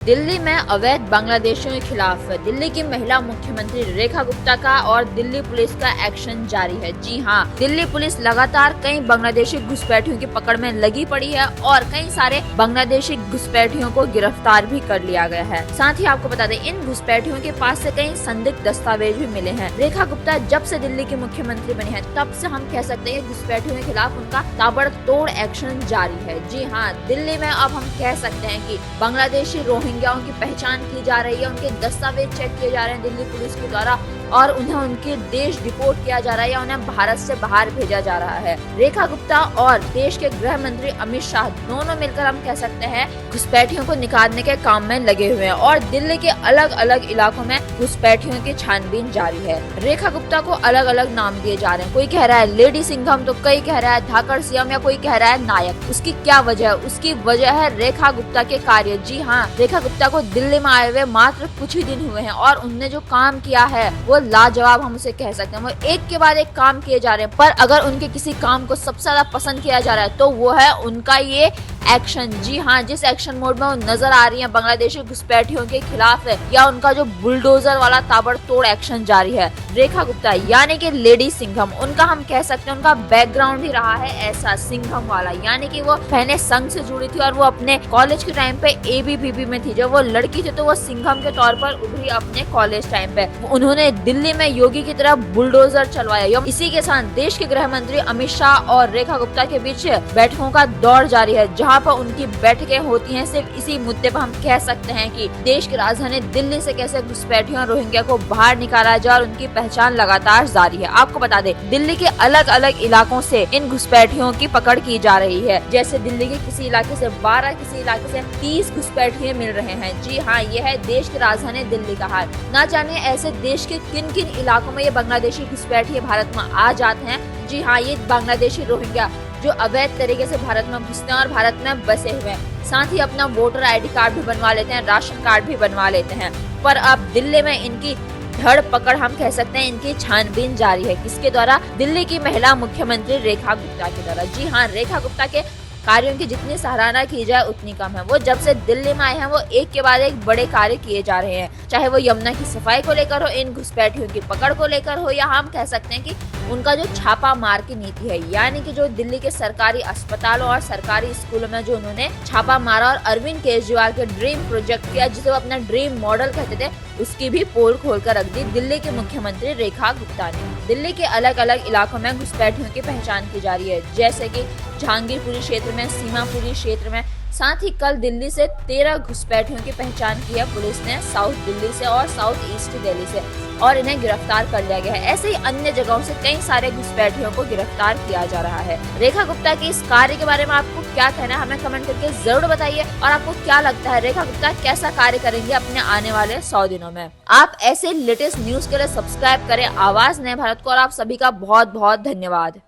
दिल्ली में अवैध बांग्लादेशियों के खिलाफ दिल्ली की महिला मुख्यमंत्री रेखा गुप्ता का और दिल्ली पुलिस का एक्शन जारी है। जी हां, दिल्ली पुलिस लगातार कई बांग्लादेशी घुसपैठियों की पकड़ में लगी पड़ी है और कई सारे बांग्लादेशी घुसपैठियों को गिरफ्तार भी कर लिया गया है। साथ ही आपको बता दें, इन घुसपैठियों के पास से कई संदिग्ध दस्तावेज भी मिले हैं। रेखा गुप्ता जब से दिल्ली की मुख्यमंत्री बनी है, तब से हम कह सकते हैं घुसपैठियों के खिलाफ उनका ताबड़तोड़ एक्शन जारी है। जी हाँ, दिल्ली में अब हम कह सकते हैं कि बांग्लादेशी रोहिंग्याओं की पहचान की जा रही है, उनके दस्तावेज चेक किए जा रहे हैं दिल्ली पुलिस के द्वारा और उन्हें उनके देश डिपोर्ट किया जा रहा है या उन्हें भारत से बाहर भेजा जा रहा है। रेखा गुप्ता और देश के गृह मंत्री अमित शाह दोनों मिलकर हम कह सकते हैं घुसपैठियों को निकालने के काम में लगे हुए हैं और दिल्ली के अलग अलग इलाकों में घुसपैठियों की छानबीन जारी है। रेखा गुप्ता को अलग अलग नाम दिए जा रहे हैं। कोई कह रहा है लेडी सिंघम, तो कोई कह रहा है धाकड़ सीएम या कोई कह रहा है नायक। उसकी क्या वजह है? उसकी वजह है रेखा गुप्ता के कार्य। जी हाँ, रेखा गुप्ता को दिल्ली में आए हुए मात्र कुछ ही दिन हुए हैं और उनने जो काम किया है वो लाजवाब हम उसे कह सकते हैं। वो एक के बाद एक काम किए जा रहे हैं, पर अगर उनके किसी काम को सबसे ज्यादा पसंद किया जा रहा है तो वो है उनका ये एक्शन। जी हाँ, जिस एक्शन मोड में वो नजर आ रही है बांग्लादेशी घुसपैठियों के खिलाफ है या उनका जो बुलडोजर वाला ताबड़तोड़ एक्शन जारी है। रेखा गुप्ता यानी कि लेडी सिंघम, उनका हम कह सकते हैं उनका बैकग्राउंड ही रहा है ऐसा सिंघम वाला, यानी कि वो पहले संघ से जुड़ी थी और वो अपने कॉलेज के टाइम पे एबीवीपी में थी। जब वो लड़की थी तो वो सिंघम के तौर पर उभरी अपने कॉलेज टाइम पे। उन्होंने दिल्ली में योगी की तरह बुलडोजर चलवाया। इसी के साथ देश के गृह मंत्री अमित शाह और रेखा गुप्ता के बीच बैठकों का दौर जारी है, जहाँ पर उनकी बैठकें होती हैं सिर्फ इसी मुद्दे पर। हम कह सकते हैं कि देश की राजधानी दिल्ली से कैसे घुसपैठियों रोहिंग्या को बाहर निकाला जाए और उनकी पहचान लगातार जारी है। आपको बता दें, दिल्ली के अलग अलग इलाकों से इन घुसपैठियों की पकड़ की जा रही है। जैसे दिल्ली के किसी इलाके से 12, किसी इलाके से 30 घुसपैठिए मिल रहे हैं। जी हाँ, यह है देश की राजधानी दिल्ली का हाल। ना जाने ऐसे देश के किन किन इलाकों में ये बांग्लादेशी घुसपैठिए भारत में आ जाते हैं। जी हाँ, ये बांग्लादेशी रोहिंग्या जो अवैध तरीके से भारत में घुसते हैं और भारत में बसे हुए हैं, साथ ही अपना वोटर आईडी कार्ड भी बनवा लेते हैं, राशन कार्ड भी बनवा लेते हैं। पर अब दिल्ली में इनकी धड़ पकड़ हम कह सकते हैं, इनकी छानबीन जारी है। किसके द्वारा? दिल्ली की महिला मुख्यमंत्री रेखा गुप्ता के द्वारा। जी हाँ, रेखा गुप्ता के कार्यों की जितनी सराहना की जाए उतनी कम है। वो जब से दिल्ली में आए हैं वो एक के बाद एक बड़े कार्य किए जा रहे हैं, चाहे वो यमुना की सफाई को लेकर हो, इन घुसपैठियों की पकड़ को लेकर हो, या हम कह सकते हैं कि उनका जो छापा मार की नीति है, यानी कि जो दिल्ली के सरकारी अस्पतालों और सरकारी स्कूलों में जो उन्होंने छापा मारा और अरविंद केजरीवाल के ड्रीम प्रोजेक्ट किया, जिसे वो अपना ड्रीम मॉडल कहते थे, उसकी भी पोल खोल कर रख दी दिल्ली के मुख्यमंत्री रेखा गुप्ता ने। दिल्ली के अलग अलग इलाकों में घुसपैठियों की पहचान की जा रही है, जैसे कि जहांगीरपुरी क्षेत्र में, सीमापुरी क्षेत्र में। साथ ही कल दिल्ली से 13 घुसपैठियों की पहचान की है पुलिस ने, साउथ दिल्ली से और साउथ ईस्ट दिल्ली से, और इन्हें गिरफ्तार कर लिया गया है। ऐसे ही अन्य जगहों से कई सारे घुसपैठियों को गिरफ्तार किया जा रहा है। रेखा गुप्ता के इस कार्य के बारे में आपको क्या कहना है, हमें कमेंट करके जरूर बताइए। और आपको क्या लगता है रेखा गुप्ता कैसा कार्य करेंगे अपने आने वाले 100 दिनों में? आप ऐसे लेटेस्ट न्यूज के लिए सब्सक्राइब करें आवाज नए भारत को। और आप सभी का बहुत बहुत धन्यवाद।